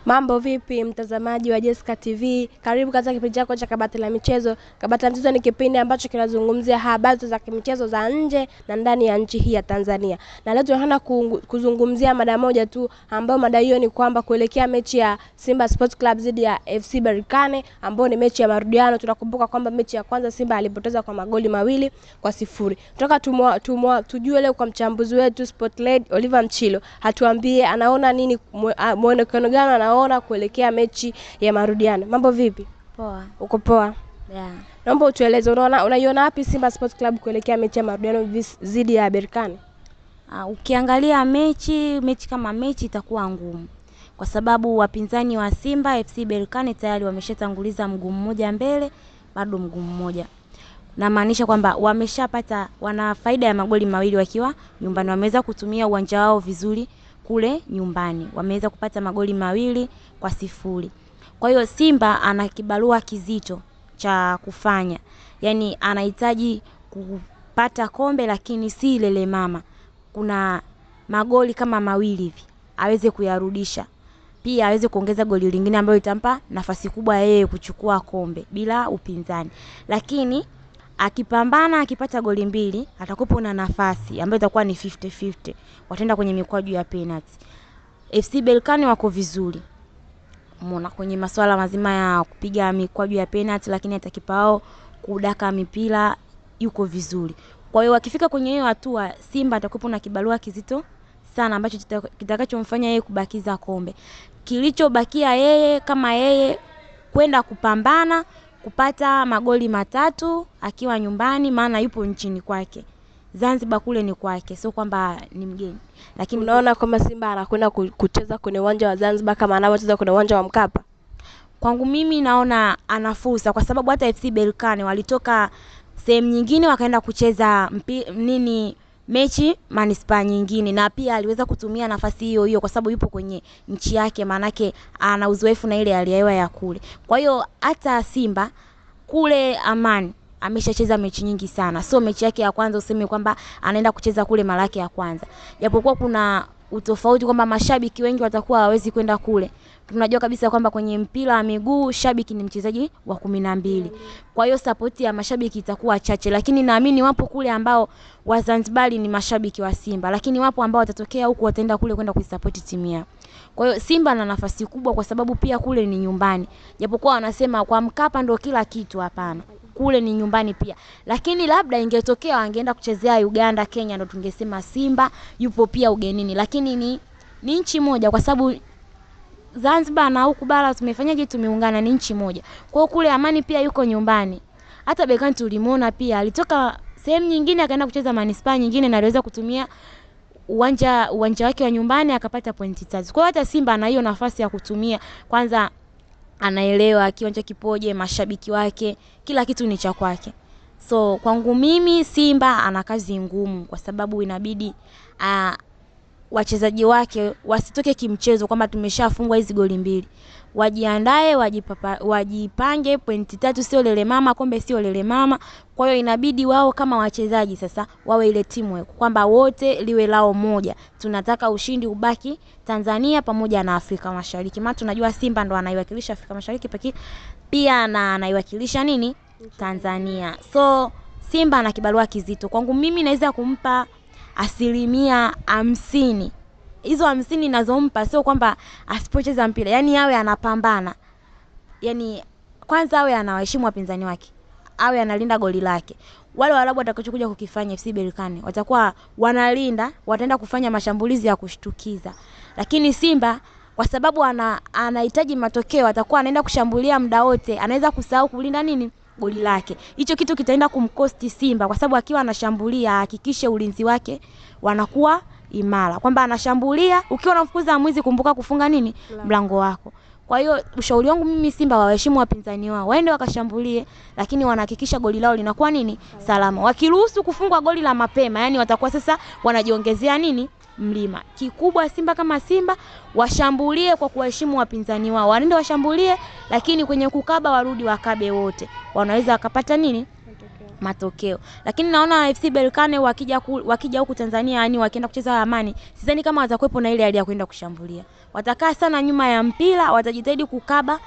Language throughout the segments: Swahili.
Mambo vipi mtazamaji wa Jessica TV? Karibu katika kipindi chako cha Kabati la Michezo. Kabati la Michezo ni kipindi ambacho kinazungumzia habari za michezo za nje na ndani ya nchi hii ya Tanzania. Na leo tunaenda kuzungumzia mada moja tu, ambayo mada hiyo ni kwamba kuelekea mechi ya Simba Sports Club dhidi ya FC Berkane, ambayo ni mechi ya marudiano. Tunakumbuka kwamba mechi ya kwanza Simba alipoteza kwa magoli 2-0. Tunataka tujue leo kwa mchambuzi wetu Spotlight Oliver Mchilo, hatuambie anaona nini, muonekano gani anaona kuelekea mechi ya marudiano. Mambo vipi? Poa. Uko poa? Yeah. Naomba utueleze unaiona wapi Simba Sports Club kuelekea mechi ya marudiano dhidi ya Berkane? Ukiangalia mechi kama mechi itakuwa ngumu, kwa sababu wapinzani wa Simba FC Berkane tayari wameshatanguliza mguu mmoja mbele, bado mguu mmoja. Na maanisha kwamba wana faida ya magoli 2 wakiwa nyumbani. Wameweza kutumia uwanja wao vizuri kule nyumbani. Wameweza kupata magoli 2-0. Kwa hiyo Simba ana kibarua kizito cha kufanya. Yaani anahitaji kupata kombe, lakini si lele mama. Kuna magoli kama 2 hivi aweze kuyarudisha. Pia aweze kuongeza goli lingine ambayo itampa nafasi kubwa yeye kuchukua kombe bila upinzani. Lakini akipambana, akipata goli 2, atakuwa na nafasi ambayo itakuwa ni 50-50. Wataenda kwenye mikwaju ya penalty. FC Berkane wako vizuri Muona kwenye masuala mazima ya kupiga mikwaju ya penalty, lakini atakipao kudaka mipira yuko vizuri. Kwa hiyo wakifika kwenye hiyo hatua, Simba atakuwa na kibarua kizito sana ambacho kitakachomfanya yeye kubakiza kombe. Kilichobakia yeye kama yeye kwenda kupambana kupata magoli 3 akiwa nyumbani, maana yupo nchini kwake. Zanzibar kule ni kwake, sio kwamba ni mgeni. Lakini unaona kama Simba anakwenda kucheza kwenye uwanja wa Zanzibar kama anavyocheza kwenye uwanja wa Mkapa? Kwangu mimi naona ana fursa, kwa sababu hata FC Berkane walitoka sehemu nyingine wakaenda kucheza mechi manispaa nyingine, na pia aliweza kutumia nafasi hiyo kwa sababu yupo kwenye nchi yake, manake ana uzoefu na ile hali ya hewa ya kule. Kwa hiyo hata Simba kule Amani ameshacheza mechi nyingi sana. Sio mechi yake ya kwanza useme kwamba anaenda kucheza kule mara yake ya kwanza. Japokuwa kuna utofauti kwamba mashabiki wengi watakuwa hawezi kwenda kule. Tunajua kabisa kwamba kwenye mpira wa miguu shabiki ni mchezaji wa 12. Kwa hiyo support ya mashabiki itakuwa chache, lakini naamini wapo kule ambao wa Zanzibar ni mashabiki wa Simba, lakini wapo ambao watatokea huku wataenda kule kwenda kuisupport timu yao. Kwa hiyo Simba ana nafasi kubwa kwa sababu pia kule ni nyumbani. Japokuwa wanasema kwa Mkapa ndio kila kitu, hapana. Kule ni nyumbani pia. Lakini labda ingetokea wangeenda kuchezea Uganda, Kenya, ndio tungesema Simba yupo pia ugenini. Lakini ni nchi moja, kwa sababu Zanzibar na huku bara tumefanyaje, tumeungana, ni nchi moja. Kwa hiyo kule Amani pia yuko nyumbani. Hata Berkane tulimuona pia alitoka sehemu nyingine akaenda kucheza manispaa nyingine, na aliweza kutumia uwanja wake wa nyumbani akapata pointi 3. Kwa hiyo hata Simba ana hiyo nafasi ya kutumia. Kwanza anaelewa kiwanja kipoje, mashabiki wake, kila kitu ni cha kwake. So kwangu mimi Simba ana kazi ngumu, kwa sababu inabidi wachezaji wake wasitoke kimchezo kwamba tumeshafungwa hizi goli 2. Wajiandae, wajipange. Pointi 3 sio lele mama, kombe sio lele mama. Kwa hiyo inabidi wao kama wachezaji sasa wawe ile timu kwamba wote liwe lao moja. Tunataka ushindi ubaki Tanzania pamoja na Afrika Mashariki. Maana tunajua Simba ndo anaiwakilisha Afrika Mashariki pia na anaiwakilisha Tanzania. So Simba ana kibarua kizito. Kwangu mimi naweza kumpa 50%. Hizo 50 ninazompa sio kwamba asipocheza mpira, yani awe anapambana. Yani kwanza awe anawaheshimu wapinzani wake, awe analinda goli lake. Wale Waarabu watakachokuja kukifanya FC Berkane watakuwa wanalinda, wataenda kufanya mashambulizi ya kushtukiza. Lakini Simba kwa sababu anahitaji matokeo, atakuwa anaenda kushambulia muda wote, anaweza kusahau kulinda goli lake. Hicho kitu kitaenda kumkosti Simba, kwa sababu akiwa anashambulia hakikishe ulinzi wake wanakuwa imara. Kwamba anashambulia, ukiwa unamfukuza mwizi kumbuka kufunga mlango wako. Kwa hiyo ushauri wangu mimi, Simba waheshimu wapinzani wao. Waende wakashambulie, lakini wanahakikisha goli lao linakuwa salama. Wakiruhusu kufungwa goli la mapema, yani watakuwa sasa wanajiongezea mlima. Kikubwa Simba kama Simba washambulie kwa kuheshimu wapinzani wao. Waende washambulie, lakini kwenye kukaba warudi wakabe wote. Wanaweza wakapata matokeo. Lakini naona FC Berkane wakija huku Tanzania, yani wakienda kucheza Amani, sidhani kama watakuepo na ile hali ya kwenda kushambulia. watakaa sana nyuma ya mpira, watajitahidi kukaba,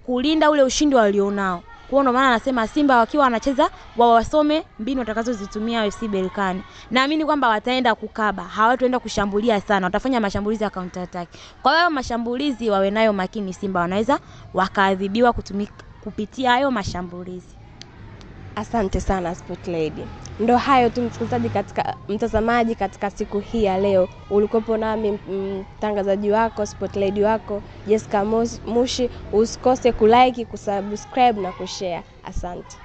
kulinda ule ushindi walionao. Kwa hiyo maana anasema Simba wakiwa wanacheza wasome mbinu watakazozitumia FC Berkane. Naamini kwamba wataenda kukaba, hawataenda kushambulia sana, watafanya mashambulizi ya counter attack. Kwa hiyo mashambulizi wawe nayo makini, Simba wanaweza wakaadhibiwa kupitia hayo mashambulizi. Asante sana Sport Lady. Ndo hayo tu mtazamaji katika siku hii ya leo. Ulikopo nami mtangazaji wako, Sport Lady wako Jessica Mushi. Usikose kulike, kusubscribe na kushare. Asante.